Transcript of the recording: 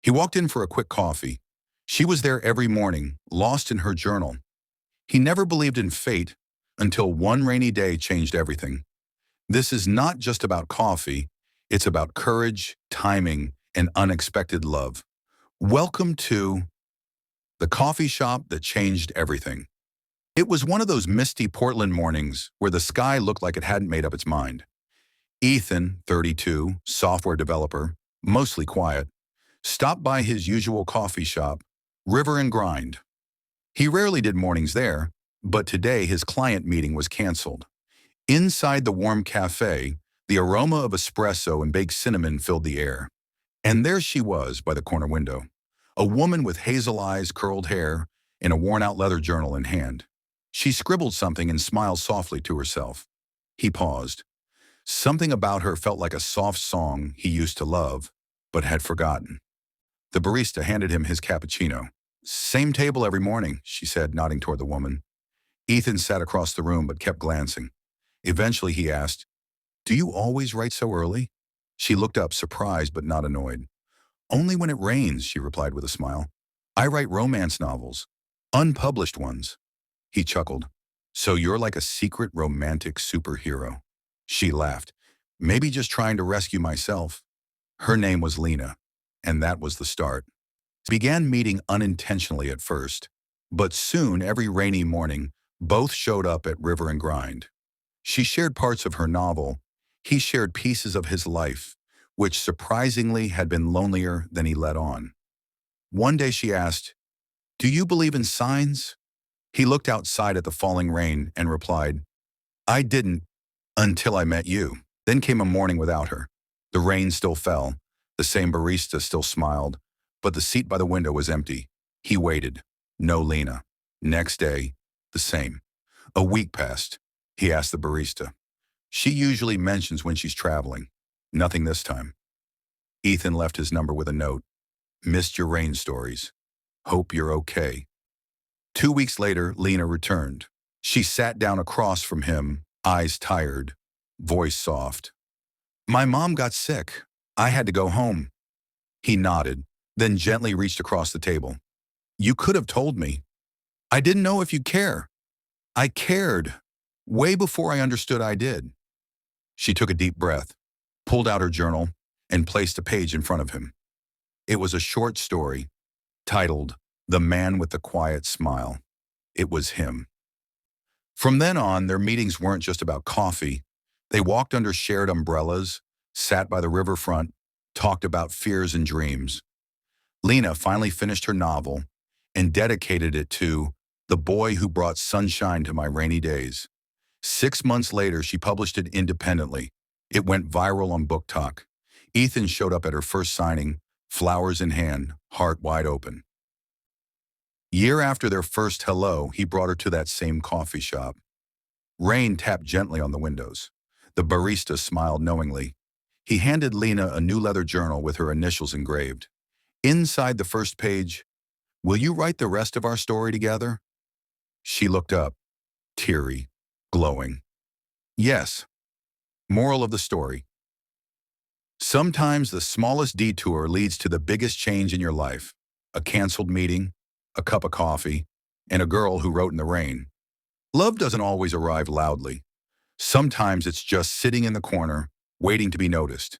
He walked in for a quick coffee. She was there every morning, lost in her journal. He never believed in fate until one rainy day changed everything. This is not just about coffee, it's about courage, timing, and unexpected love. Welcome to the coffee shop that changed everything. It was one of those misty Portland mornings where the sky looked like it hadn't made up its mind. Ethan, 32, software developer, mostly quiet, stopped by his usual coffee shop, River and Grind. He rarely did mornings there, but today his client meeting was canceled. Inside the warm café, the aroma of espresso and baked cinnamon filled the air. And there she was by the corner window, a woman with hazel eyes, curled hair, and a worn-out leather journal in hand. She scribbled something and smiled softly to herself. He paused. Something about her felt like a soft song he used to love, but had forgotten. The barista handed him his cappuccino. "Same table every morning," she said, nodding toward the woman. Ethan sat across the room but kept glancing. Eventually he asked, "Do you always write so early?" She looked up, surprised but not annoyed. "Only when it rains," she replied with a smile. "I write romance novels, unpublished ones." He chuckled. "So you're like a secret romantic superhero." She laughed. "Maybe just trying to rescue myself." Her name was Lena, and that was the start. They began meeting unintentionally at first, but soon every rainy morning, both showed up at River and Grind. She shared parts of her novel. He shared pieces of his life, which surprisingly had been lonelier than he let on. One day she asked, "Do you believe in signs?" He looked outside at the falling rain and replied, "I didn't until I met you." Then came a morning without her. The rain still fell. The same barista still smiled, but the seat by the window was empty. He waited. No Lena. Next day, the same. A week passed. He asked the barista. "She usually mentions when she's traveling." Nothing this time. Ethan left his number with a note. "Missed your rain stories. Hope you're okay." 2 weeks later, Lena returned. She sat down across from him, eyes tired, voice soft. "My mom got sick. I had to go home." He nodded, then gently reached across the table. "You could have told me. I didn't know if you'd care." "I cared, way before I understood I did." She took a deep breath, pulled out her journal, and placed a page in front of him. It was a short story, titled "The Man with the Quiet Smile." It was him. From then on, their meetings weren't just about coffee. They walked under shared umbrellas, sat by the riverfront, talked about fears and dreams. Lena finally finished her novel and dedicated it to "The Boy Who Brought Sunshine to My Rainy Days." 6 months later, she published it independently. It went viral on Book Talk. Ethan showed up at her first signing, flowers in hand, heart wide open. Year after their first hello, he brought her to that same coffee shop. Rain tapped gently on the windows. The barista smiled knowingly. He handed Lena a new leather journal with her initials engraved. Inside the first page, "Will you write the rest of our story together?" She looked up, teary, glowing. "Yes." Moral of the story. Sometimes the smallest detour leads to the biggest change in your life. A canceled meeting, a cup of coffee, and a girl who wrote in the rain. Love doesn't always arrive loudly. Sometimes it's just sitting in the corner, waiting to be noticed.